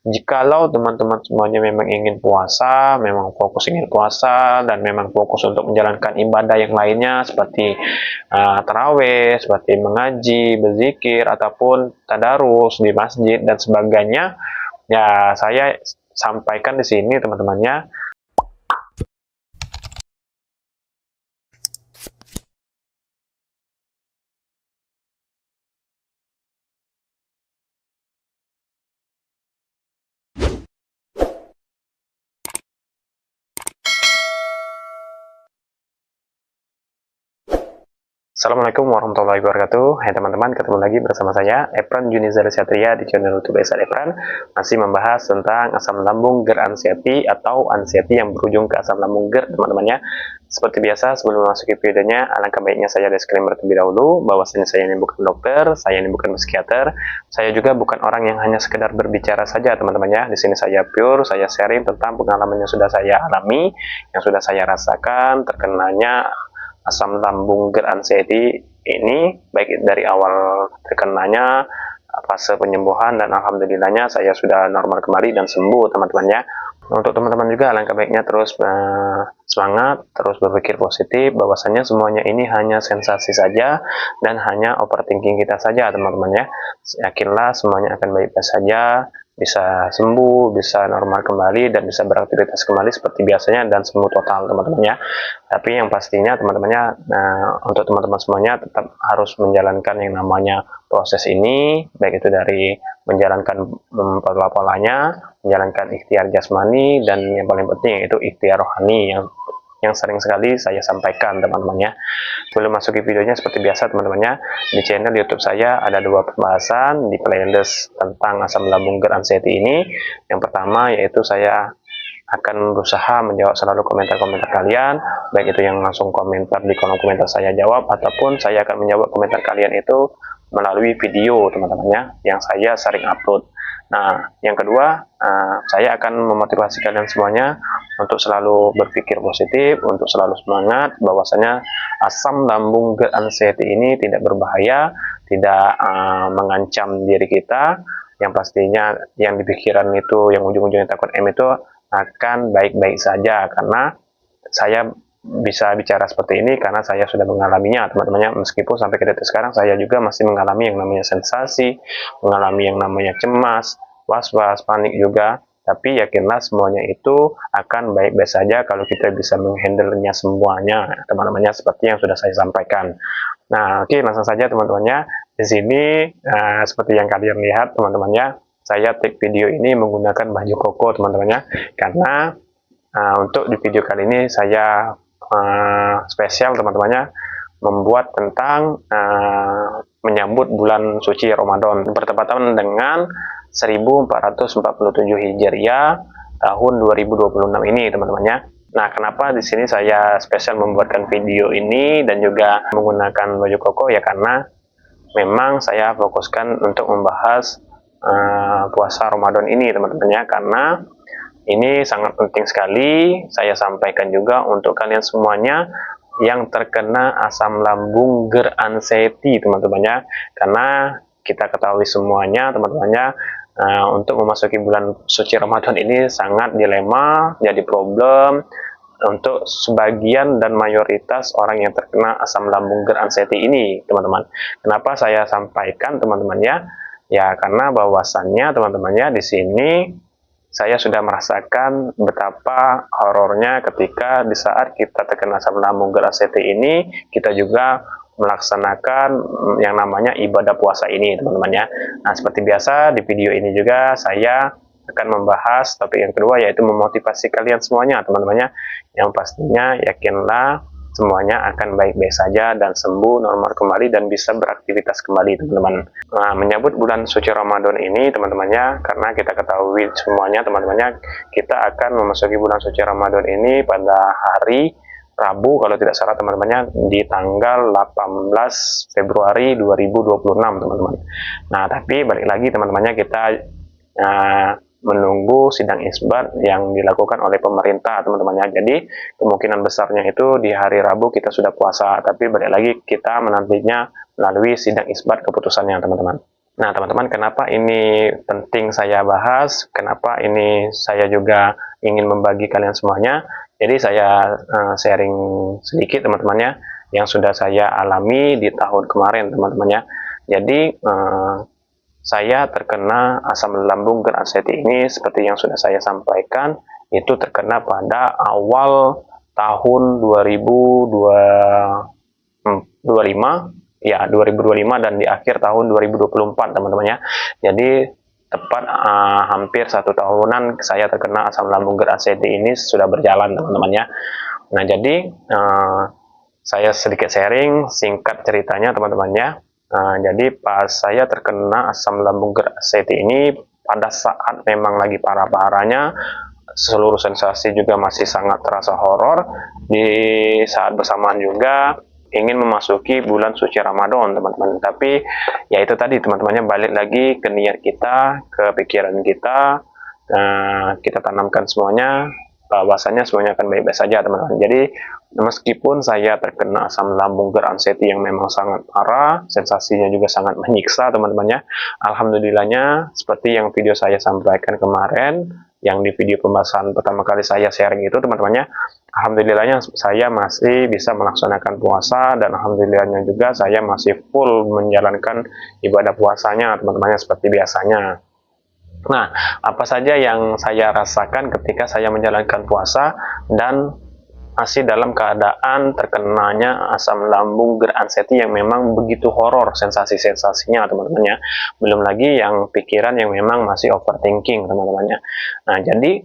Jikalau teman-teman semuanya memang ingin puasa, memang fokus ingin puasa, dan memang fokus untuk menjalankan ibadah yang lainnya seperti tarawih, seperti mengaji, berzikir, ataupun tadarus di masjid dan sebagainya, ya saya sampaikan di sini teman-temannya. Assalamualaikum warahmatullahi wabarakatuh. Hai teman-teman, ketemu lagi bersama saya Efran Junizar Satria di channel YouTube Esa Efran. Masih membahas tentang asam lambung GERD atau anxiety yang berujung ke asam lambung GERD teman-temannya. Seperti biasa, sebelum memasuki videonya, alangkah baiknya saya disclaimer terlebih dahulu bahwasanya saya ini bukan dokter, saya ini bukan psikiater, saya juga bukan orang yang hanya sekedar berbicara saja teman-temannya. Di sini saya pure, saya sharing tentang pengalaman yang sudah saya alami, yang sudah saya rasakan terkenanya asam lambung GERD ini, baik dari awal terkenanya, fase penyembuhan, dan alhamdulillahnya saya sudah normal kembali dan sembuh teman-teman ya. Untuk teman-teman juga alangkah baiknya terus semangat, terus berpikir positif bahwasanya semuanya ini hanya sensasi saja dan hanya overthinking kita saja teman-teman ya. Yakinlah semuanya akan baik-baik saja, bisa sembuh, bisa normal kembali, dan bisa beraktivitas kembali seperti biasanya dan sembuh total teman-teman ya. Tapi yang pastinya teman-temannya, untuk teman-teman semuanya tetap harus menjalankan yang namanya proses ini, baik itu dari menjalankan pola-polanya, menjalankan ikhtiar jasmani, dan yang paling penting yaitu ikhtiar rohani yang sering sekali saya sampaikan teman-temannya. Sebelum masuk ke videonya, seperti biasa teman-temannya, di channel YouTube saya ada dua pembahasan di playlist tentang asam lambung GERD ini. Yang pertama yaitu saya akan berusaha menjawab selalu komentar-komentar kalian, baik itu yang langsung komentar di kolom komentar saya jawab, ataupun saya akan menjawab komentar kalian itu melalui video teman-temannya yang saya sering upload. Nah, yang kedua, saya akan memotivasi kalian semuanya untuk selalu berpikir positif, untuk selalu semangat, bahwasanya asam lambung GERD ini tidak berbahaya, tidak mengancam diri kita. Yang pastinya yang di pikiran itu, yang ujung-ujungnya takut itu akan baik-baik saja, karena saya bisa bicara seperti ini karena saya sudah mengalaminya teman-temannya. Meskipun sampai ke detik sekarang saya juga masih mengalami yang namanya sensasi, mengalami yang namanya cemas, was-was, panik juga, tapi yakinlah semuanya itu akan baik-baik saja kalau kita bisa menghandle-nya semuanya teman-temannya, seperti yang sudah saya sampaikan. Nah, oke, langsung saja teman-temannya. Di sini seperti yang kalian lihat teman-temannya, saya take video ini menggunakan baju koko teman-temannya, karena untuk di video kali ini saya spesial teman-temannya membuat tentang menyambut bulan suci Ramadan bertepatan dengan 1447 Hijriah tahun 2026 ini teman-temannya. Nah, kenapa di sini saya spesial membuatkan video ini dan juga menggunakan baju koko, ya karena memang saya fokuskan untuk membahas puasa Ramadan ini teman-temannya, karena ini sangat penting sekali saya sampaikan juga untuk kalian semuanya yang terkena asam lambung GERD teman-temannya, karena kita ketahui semuanya teman-temannya, untuk memasuki bulan suci Ramadan ini sangat dilema, jadi problem untuk sebagian dan mayoritas orang yang terkena asam lambung GERD ini teman-teman. Kenapa saya sampaikan teman-temannya? Ya karena bahwasannya teman-temannya di sini saya sudah merasakan betapa horornya ketika di saat kita terkena asam lambung GERD ini, kita juga melaksanakan yang namanya ibadah puasa ini teman-teman ya. Nah, seperti biasa di video ini juga saya akan membahas topik yang kedua, yaitu memotivasi kalian semuanya teman-temannya, yang pastinya yakinlah semuanya akan baik-baik saja dan sembuh normal kembali dan bisa beraktivitas kembali teman-teman. Nah, menyambut bulan suci Ramadan ini teman-temannya, karena kita ketahui semuanya teman-temannya, kita akan memasuki bulan suci Ramadan ini pada hari Rabu kalau tidak salah teman-temannya, di tanggal 18 Februari 2026 teman-teman. Nah, tapi balik lagi teman-temannya, kita menunggu sidang isbat yang dilakukan oleh pemerintah teman-temannya. Jadi kemungkinan besarnya itu di hari Rabu kita sudah puasa, tapi balik lagi kita menantinya melalui sidang isbat keputusannya teman-teman. Nah, teman-teman, kenapa ini penting saya bahas? Kenapa ini saya juga ingin membagi kalian semuanya? Jadi saya sharing sedikit teman-temannya yang sudah saya alami di tahun kemarin, teman-temannya. Jadi saya terkena asam lambung geranseti ini seperti yang sudah saya sampaikan, itu terkena pada awal tahun 2025 ya 2025 dan di akhir tahun 2024 teman-teman ya. Jadi tepat hampir 1 tahunan saya terkena asam lambung geranseti ini sudah berjalan teman-teman ya. Nah jadi saya sedikit sharing singkat ceritanya teman-teman ya. Jadi pas saya terkena asam lambung geranseti ini pada saat memang lagi parah-parahnya, seluruh sensasi juga masih sangat terasa horor. Di saat bersamaan juga ingin memasuki bulan suci Ramadan teman-teman, tapi ya itu tadi teman-temannya, balik lagi ke niat kita, ke pikiran kita, kita tanamkan semuanya bahwasanya semuanya akan baik-baik saja teman-teman. Jadi meskipun saya terkena asam lambung geranseti yang memang sangat parah, sensasinya juga sangat menyiksa teman-temannya, alhamdulillahnya seperti yang video saya sampaikan kemarin, yang di video pembahasan pertama kali saya sharing itu teman-temannya, alhamdulillahnya saya masih bisa melaksanakan puasa, dan alhamdulillahnya juga saya masih full menjalankan ibadah puasanya teman-temannya seperti biasanya. Nah, apa saja yang saya rasakan ketika saya menjalankan puasa dan masih dalam keadaan terkenanya asam lambung geranseti yang memang begitu horor sensasi-sensasinya teman-teman ya. Belum lagi yang pikiran yang memang masih overthinking teman-temannya. Nah, jadi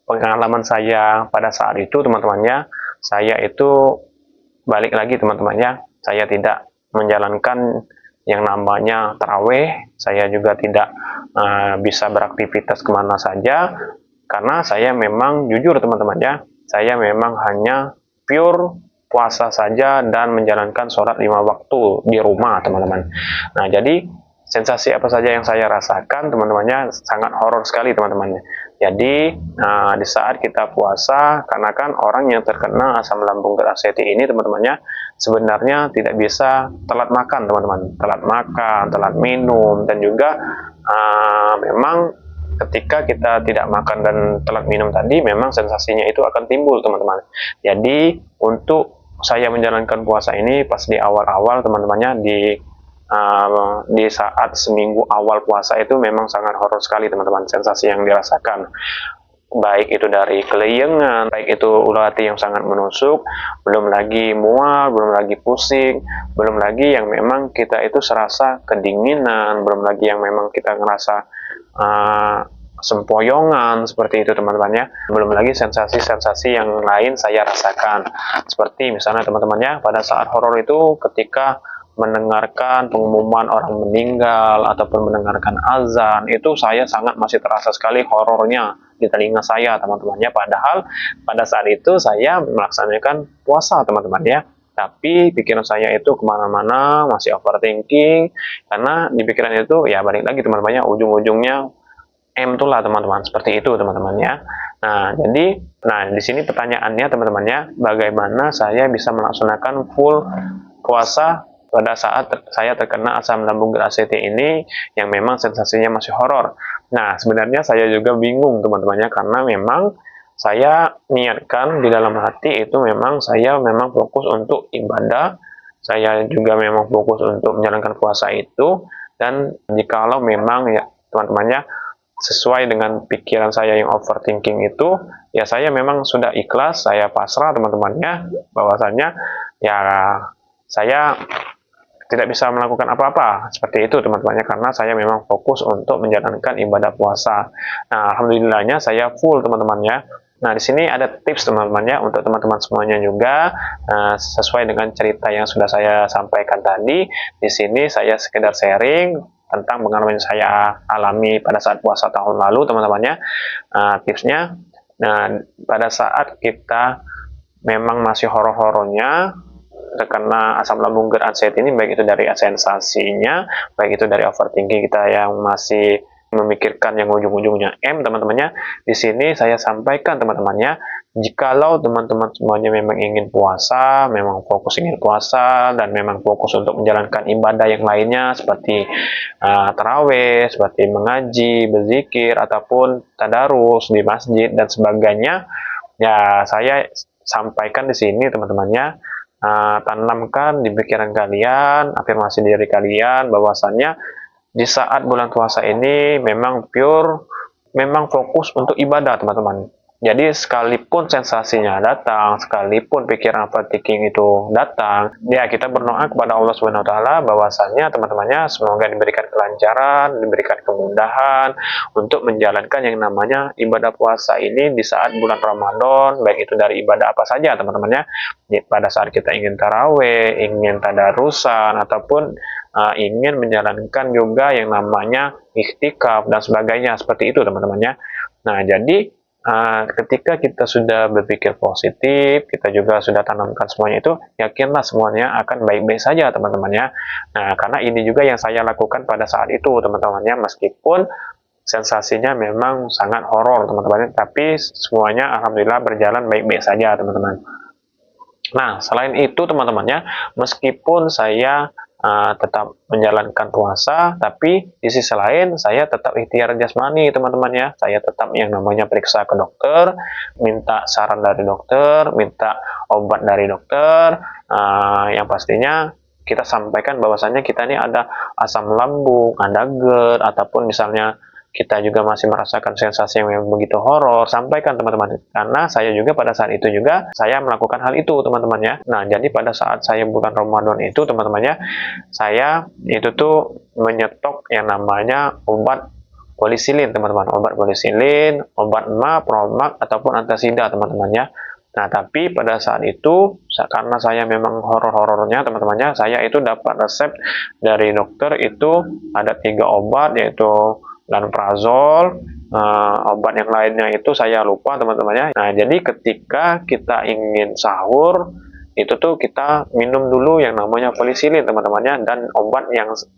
pengalaman saya pada saat itu teman-temannya, saya itu balik lagi teman-temannya, saya tidak menjalankan yang namanya taraweh, saya juga tidak bisa beraktivitas kemana saja, karena saya memang jujur teman-teman ya, saya memang hanya pure puasa saja dan menjalankan sholat 5 waktu di rumah teman-teman. Nah jadi sensasi apa saja yang saya rasakan teman-temannya sangat horor sekali teman-temannya. Jadi di saat kita puasa, karena kan orang yang terkena asam lambung geranseti ini teman-temannya sebenarnya tidak bisa telat makan teman-teman, telat makan, telat minum, dan juga memang ketika kita tidak makan dan telat minum tadi, memang sensasinya itu akan timbul teman-teman. Jadi untuk saya menjalankan puasa ini pas di awal-awal teman-temannya, di saat seminggu awal puasa itu memang sangat horor sekali teman-teman, sensasi yang dirasakan, baik itu dari kelayangan, baik itu ulah hati yang sangat menusuk, belum lagi mual, belum lagi pusing, belum lagi yang memang kita itu serasa kedinginan, belum lagi yang memang kita ngerasa sempoyongan seperti itu teman-teman ya. Belum lagi sensasi-sensasi yang lain saya rasakan, seperti misalnya teman-temannya pada saat horor itu ketika mendengarkan pengumuman orang meninggal ataupun mendengarkan azan, itu saya sangat masih terasa sekali horornya di telinga saya teman-temannya, padahal pada saat itu saya melaksanakan puasa teman-teman ya, tapi pikiran saya itu kemana-mana, masih overthinking, karena di pikiran itu ya balik lagi teman-temannya, ujung-ujungnya itulah teman-teman, seperti itu teman-teman ya. Nah jadi di sini pertanyaannya teman-temannya, bagaimana saya bisa melaksanakan full puasa pada saat saya terkena asam lambung geranseti ini yang memang sensasinya masih horor. Nah sebenarnya saya juga bingung teman-temannya, karena memang saya niatkan di dalam hati itu memang saya memang fokus untuk ibadah, saya juga memang fokus untuk menjalankan puasa itu, dan jikalau memang ya teman-temannya sesuai dengan pikiran saya yang overthinking itu, ya saya memang sudah ikhlas, saya pasrah teman-temannya, bahwasanya ya saya tidak bisa melakukan apa-apa seperti itu teman-temannya, karena saya memang fokus untuk menjalankan ibadah puasa. Nah alhamdulillahnya saya full teman-temannya. Nah di sini ada tips teman-temannya untuk teman-teman semuanya juga, sesuai dengan cerita yang sudah saya sampaikan tadi. Di sini saya sekedar sharing tentang pengalaman yang saya alami pada saat puasa tahun lalu teman-temannya. Tipsnya, pada saat kita memang masih horor-horornya terkena asam lambung geranseti ini, baik itu dari sensasinya, baik itu dari overthinking kita yang masih memikirkan yang ujung-ujungnya M, teman-temannya. Di sini saya sampaikan teman-temannya, jikalau teman-teman semuanya memang ingin puasa, memang fokus ingin puasa, dan memang fokus untuk menjalankan ibadah yang lainnya seperti tarawih, seperti mengaji, berzikir, ataupun tadarus di masjid dan sebagainya, ya saya sampaikan di sini teman-temannya, tanamkan di pikiran kalian, afirmasi diri kalian bahwasannya di saat bulan puasa ini memang pure, memang fokus untuk ibadah teman-teman. Jadi sekalipun sensasinya datang, sekalipun pikiran overthinking itu datang, ya kita berdoa kepada Allah Subhanahu wa taala bahwasanya teman-temannya semoga diberikan kelancaran, diberikan kemudahan untuk menjalankan yang namanya ibadah puasa ini di saat bulan Ramadan, baik itu dari ibadah apa saja teman-temannya. Pada saat kita ingin taraweh, ingin tadarusan, ataupun ingin menjalankan juga yang namanya ikhtikaf dan sebagainya, seperti itu teman-temannya. Nah, jadi ketika kita sudah berpikir positif, kita juga sudah tanamkan semuanya itu, yakinlah semuanya akan baik-baik saja teman-temannya. Nah, karena ini juga yang saya lakukan pada saat itu teman-temannya, meskipun sensasinya memang sangat horor teman-teman, tapi semuanya alhamdulillah berjalan baik-baik saja teman-teman. Nah, selain itu teman-temannya, meskipun saya tetap menjalankan puasa, tapi di sisi lain saya tetap ikhtiar jasmani teman-teman ya. Saya tetap yang namanya periksa ke dokter, minta saran dari dokter, minta obat dari dokter, yang pastinya kita sampaikan bahwasannya kita ini ada asam lambung, ada GERD, ataupun misalnya kita juga masih merasakan sensasi yang begitu horor, sampaikan teman-teman. Karena saya juga pada saat itu juga, saya melakukan hal itu teman-teman ya. Nah, jadi pada saat saya bulan Ramadan itu teman-temannya, saya itu tuh menyetok yang namanya obat polisilin teman-teman. Obat polisilin, obat MA, Promax, ataupun antasida teman-temannya. Nah, tapi pada saat itu, karena saya memang horor-horornya teman-temannya, saya itu dapat resep dari dokter itu ada 3 obat, yaitu lanprazol, obat yang lainnya itu saya lupa teman-temannya. Nah, jadi ketika kita ingin sahur, itu tuh kita minum dulu yang namanya polisilin teman-temannya, dan obat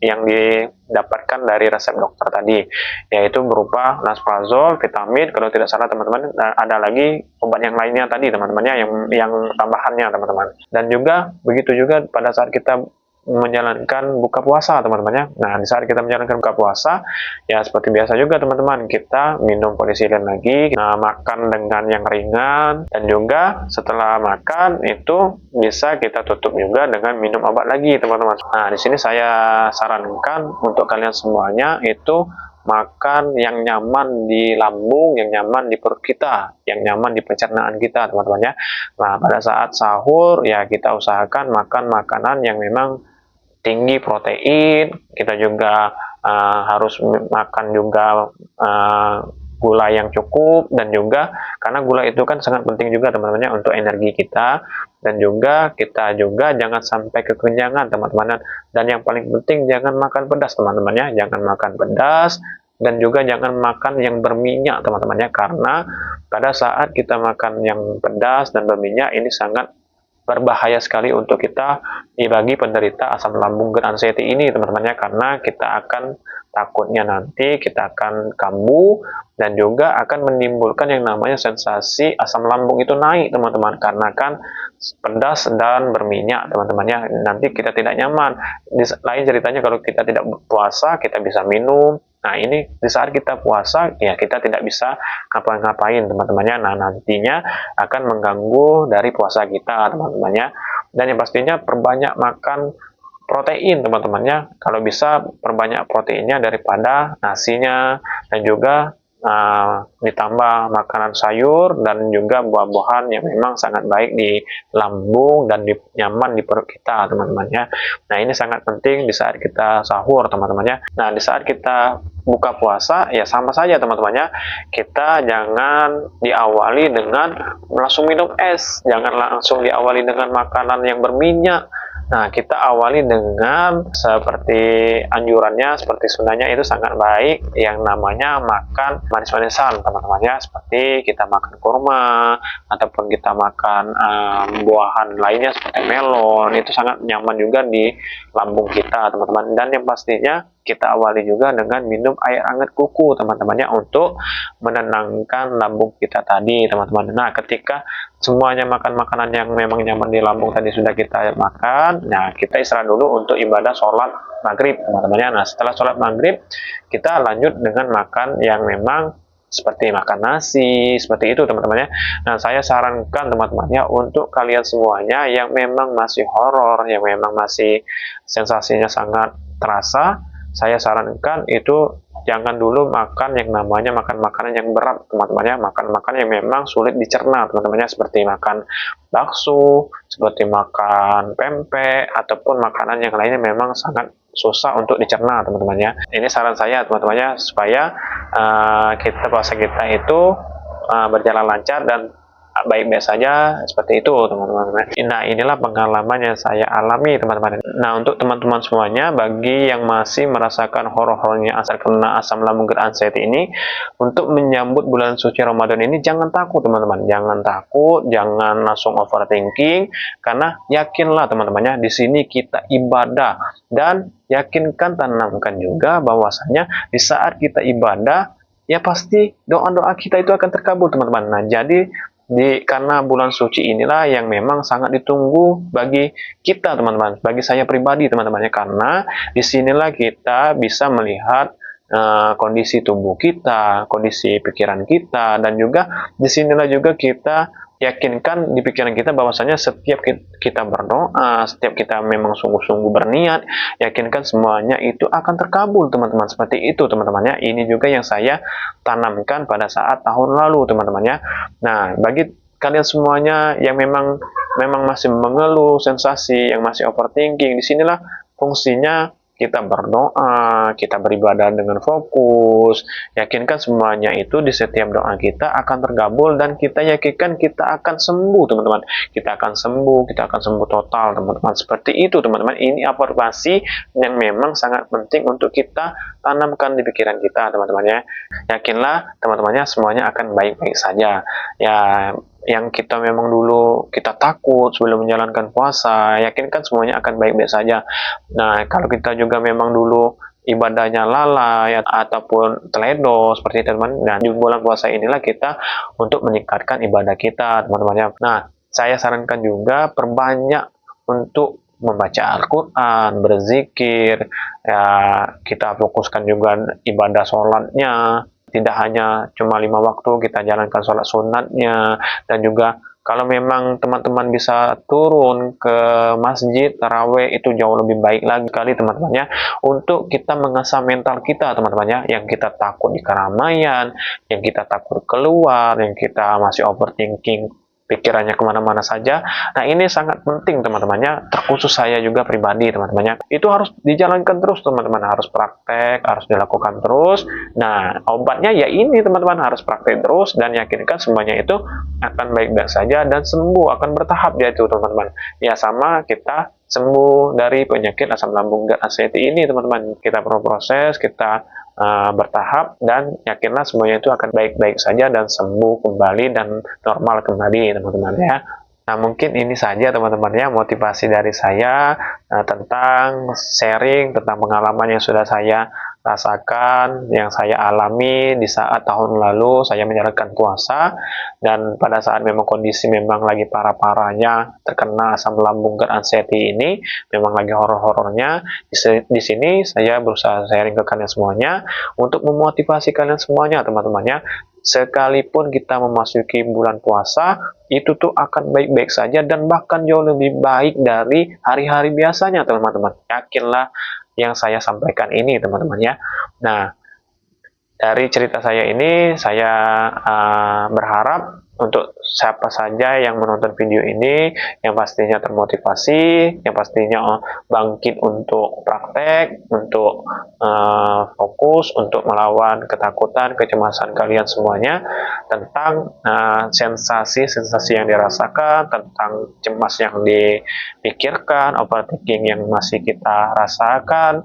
yang didapatkan dari resep dokter tadi, yaitu berupa lanprazol, vitamin, kalau tidak salah teman-teman, ada lagi obat yang lainnya tadi teman-temannya, yang tambahannya teman-teman. Dan juga begitu juga pada saat kita menjalankan buka puasa teman-teman. Nah, di saat kita menjalankan buka puasa, ya seperti biasa juga teman-teman, kita minum polisilin lagi, nah, makan dengan yang ringan, dan juga setelah makan itu bisa kita tutup juga dengan minum obat lagi teman-teman. Nah, di sini saya sarankan untuk kalian semuanya itu makan yang nyaman di lambung, yang nyaman di perut kita, yang nyaman di pencernaan kita teman-teman ya. Nah, pada saat sahur ya kita usahakan makan makanan yang memang tinggi protein, kita juga harus makan juga gula yang cukup, dan juga karena gula itu kan sangat penting juga teman-teman untuk energi kita, dan juga kita juga jangan sampai kekenyangan teman-teman, dan yang paling penting jangan makan pedas teman-teman ya, jangan makan pedas, dan juga jangan makan yang berminyak teman-teman ya, karena pada saat kita makan yang pedas dan berminyak ini sangat berbahaya sekali untuk kita bagi penderita asam lambung GERD anxiety ini teman-teman ya, karena kita akan takutnya nanti kita akan kambuh, dan juga akan menimbulkan yang namanya sensasi asam lambung itu naik teman-teman, karena kan pedas dan berminyak teman-teman ya, nanti kita tidak nyaman. Lain ceritanya kalau kita tidak puasa, kita bisa minum. Nah, ini di saat kita puasa, ya kita tidak bisa ngapa-ngapain teman-temannya. Nah, nantinya akan mengganggu dari puasa kita teman-temannya. Dan yang pastinya perbanyak makan protein teman-temannya. Kalau bisa perbanyak proteinnya daripada nasinya, dan juga ditambah makanan sayur dan juga buah-buahan yang memang sangat baik di lambung dan nyaman di perut kita teman-temannya. Nah, ini sangat penting di saat kita sahur teman-temannya. Nah, di saat kita buka puasa ya sama saja teman-temannya, kita jangan diawali dengan langsung minum es, jangan langsung diawali dengan makanan yang berminyak. Nah, kita awali dengan seperti anjurannya, seperti sunnahnya itu sangat baik, yang namanya makan manis-manisan teman-temannya, seperti kita makan kurma, ataupun kita makan buahan lainnya seperti melon, itu sangat nyaman juga di lambung kita teman-teman. Dan yang pastinya kita awali juga dengan minum air hangat kuku teman-temannya untuk menenangkan lambung kita tadi teman-teman. Nah, ketika semuanya makan makanan yang memang nyaman di lambung tadi sudah kita makan, nah kita istirahat dulu untuk ibadah sholat maghrib teman-temannya. Nah, setelah sholat maghrib kita lanjut dengan makan yang memang seperti makan nasi, seperti itu teman-temannya. Nah, saya sarankan teman-temannya untuk kalian semuanya yang memang masih horor, yang memang masih sensasinya sangat terasa, saya sarankan itu jangan dulu makan yang namanya makan makanan yang berat teman-temannya, makan makanan yang memang sulit dicerna teman-temannya, seperti makan bakso, seperti makan pempek, ataupun makanan yang lainnya memang sangat susah untuk dicerna teman-temannya. Ini saran saya teman-temannya supaya kita puasa kita itu berjalan lancar dan baik-baik saja, seperti itu teman-teman. Nah, inilah pengalaman yang saya alami teman-teman. Nah, untuk teman-teman semuanya, bagi yang masih merasakan horor-horornya asal kena asam lambung anxiety ini, untuk menyambut bulan suci Ramadan ini jangan takut teman-teman, jangan takut, jangan langsung overthinking, karena yakinlah teman-temannya, di sini kita ibadah, dan yakinkan, tanamkan juga bahwasanya di saat kita ibadah ya pasti doa-doa kita itu akan terkabul teman-teman. Nah, jadi karena bulan suci inilah yang memang sangat ditunggu bagi kita teman-teman, bagi saya pribadi teman-teman ya, karena disinilah kita bisa melihat kondisi tubuh kita, kondisi pikiran kita, dan juga disinilah juga kita yakinkan di pikiran kita bahwasanya setiap kita berdoa, setiap kita memang sungguh-sungguh berniat, yakinkan semuanya itu akan terkabul teman-teman, seperti itu teman-temannya. Ini juga yang saya tanamkan pada saat tahun lalu teman-temannya. Nah, bagi kalian semuanya yang memang masih mengeluh sensasi, yang masih overthinking, disinilah fungsinya kita berdoa, kita beribadah dengan fokus, yakinkan semuanya itu di setiap doa kita akan terkabul, dan kita yakinkan kita akan sembuh teman-teman, kita akan sembuh total teman-teman, seperti itu teman-teman. Ini afirmasi yang memang sangat penting untuk kita tanamkan di pikiran kita teman-teman ya. Yakinlah teman-temannya semuanya akan baik-baik saja ya. Yang kita memang dulu kita takut sebelum menjalankan puasa, yakinkan semuanya akan baik-baik saja. Nah, kalau kita juga memang dulu ibadahnya lalai ataupun teledo seperti itu teman, nah di bulan puasa inilah kita untuk meningkatkan ibadah kita teman-teman. Nah, saya sarankan juga perbanyak untuk membaca Al-Quran, berzikir, ya kita fokuskan juga ibadah sholatnya, tidak hanya cuma 5 waktu, kita jalankan sholat sunatnya, dan juga kalau memang teman-teman bisa turun ke masjid taraweh itu jauh lebih baik lagi kali teman-temannya, untuk kita mengasah mental kita teman-temannya, yang kita takut di keramaian, yang kita takut keluar, yang kita masih overthinking pikirannya kemana-mana saja. Nah, ini sangat penting teman-temannya, terkhusus saya juga pribadi teman-temannya, itu harus dijalankan terus teman-teman, harus praktek, harus dilakukan terus. Nah, obatnya ya ini teman-teman, harus praktek terus dan yakinkan semuanya itu akan baik-baik saja dan sembuh, akan bertahap ya itu teman-teman ya, sama kita sembuh dari penyakit asam lambung anxiety ini teman-teman. Kita perlu proses, kita bertahap, dan yakinlah semuanya itu akan baik-baik saja dan sembuh kembali dan normal kembali teman-teman ya. Nah, mungkin ini saja teman-teman ya motivasi dari saya tentang sharing tentang pengalaman yang sudah saya rasakan, yang saya alami di saat tahun lalu saya menjalankan puasa, dan pada saat memang kondisi memang lagi parah-parahnya terkena asam lambung anxiety ini, memang lagi horor-horornya. Di sini saya berusaha sharing ke kalian semuanya untuk memotivasi kalian semuanya teman-temannya, sekalipun kita memasuki bulan puasa itu tuh akan baik-baik saja dan bahkan jauh lebih baik dari hari-hari biasanya teman-teman. Yakinlah yang saya sampaikan ini teman-teman ya. Nah, dari cerita saya ini saya berharap untuk siapa saja yang menonton video ini yang pastinya termotivasi, yang pastinya bangkit untuk praktek, untuk fokus, untuk melawan ketakutan, kecemasan kalian semuanya tentang sensasi-sensasi yang dirasakan, tentang cemas yang dipikirkan, overthinking yang masih kita rasakan.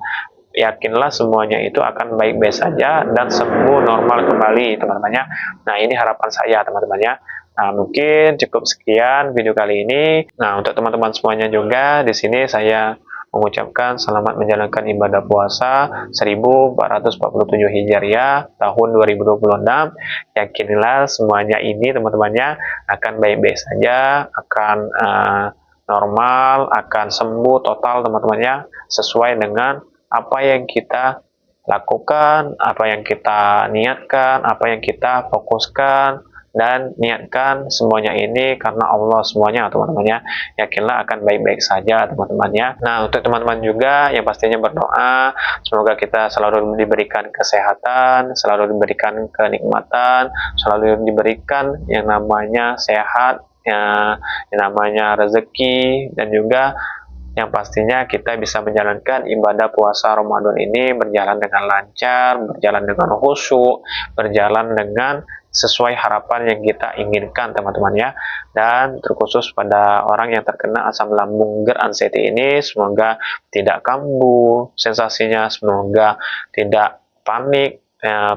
Yakinlah semuanya itu akan baik-baik saja dan sembuh normal kembali teman-temannya. Nah, ini harapan saya teman-temannya. Nah, mungkin cukup sekian video kali ini. Nah, untuk teman-teman semuanya juga di sini saya mengucapkan selamat menjalankan ibadah puasa 1447 Hijriah tahun 2026. Yakinilah semuanya ini teman-temannya akan baik-baik saja, akan normal, akan sembuh total teman-temannya, sesuai dengan apa yang kita lakukan, apa yang kita niatkan, apa yang kita fokuskan, dan niatkan semuanya ini karena Allah semuanya teman-temannya. Yakinlah akan baik-baik saja teman-temannya. Nah, untuk teman-teman juga yang pastinya berdoa semoga kita selalu diberikan kesehatan, selalu diberikan kenikmatan, selalu diberikan yang namanya sehat, yang namanya rezeki, dan juga yang pastinya kita bisa menjalankan ibadah puasa Ramadan ini berjalan dengan lancar, berjalan dengan khusyuk, berjalan dengan sesuai harapan yang kita inginkan teman-teman ya. Dan terkhusus pada orang yang terkena asam lambung GERD ini, semoga tidak kambuh sensasinya, semoga tidak panik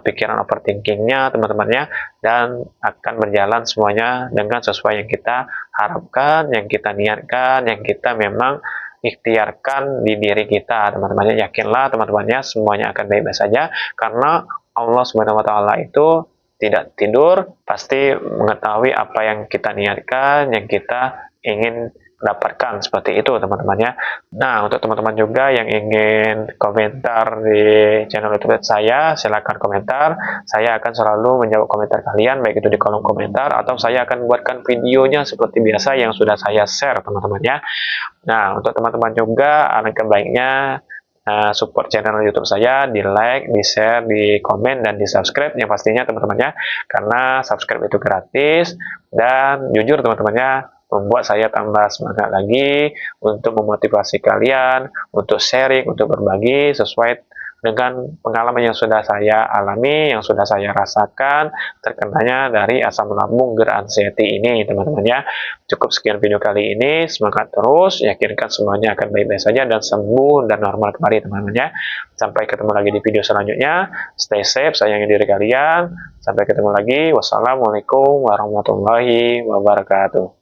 pikiran overthinkingnya teman-temannya, dan akan berjalan semuanya dengan sesuai yang kita harapkan, yang kita niatkan, yang kita memang ikhtiarkan di diri kita teman-temannya. Yakinlah teman-temannya semuanya akan baik-baik saja, karena Allah Subhanahu wa taala itu tidak tidur, pasti mengetahui apa yang kita niatkan, yang kita ingin dapatkan, seperti itu teman-temannya. Nah, untuk teman-teman juga yang ingin komentar di channel YouTube saya, silakan komentar. Saya akan selalu menjawab komentar kalian, baik itu di kolom komentar atau saya akan buatkan videonya seperti biasa yang sudah saya share teman-teman ya. Nah, untuk teman-teman juga alangkah baiknya support channel YouTube saya, di like, di share, di komen, dan di subscribe yang pastinya teman-temannya, karena subscribe itu gratis, dan jujur teman-temannya membuat saya tambah semangat lagi untuk memotivasi kalian, untuk sharing, untuk berbagi sesuai dengan pengalaman yang sudah saya alami, yang sudah saya rasakan terkenanya dari asam lambung GERD ini teman-teman ya. Cukup sekian video kali ini, semangat terus, yakinkan semuanya akan baik-baik saja dan sembuh dan normal kembali teman-teman ya. Sampai ketemu lagi di video selanjutnya, stay safe, sayangi diri kalian, sampai ketemu lagi, wassalamualaikum warahmatullahi wabarakatuh.